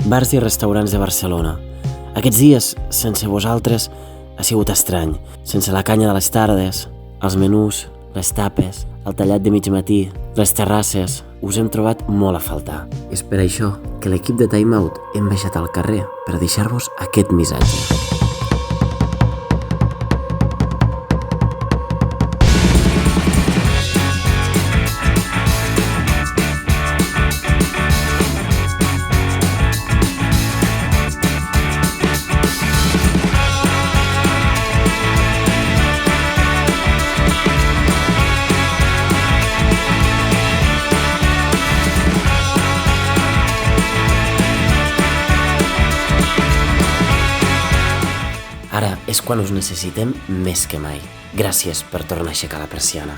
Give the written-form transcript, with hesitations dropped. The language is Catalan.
bars i restaurants de Barcelona. Aquests dies, sense vosaltres, ha sigut estrany. Sense la canya de les tardes, els menús, les tapes, el tallat de mig matí, les terrasses, us hem trobat molt a faltar. És per això que l'equip de Time Out hem baixat al carrer per deixar-vos aquest missatge. Ara és quan us necessitem més que mai. Gràcies per tornar a aixecar la persiana.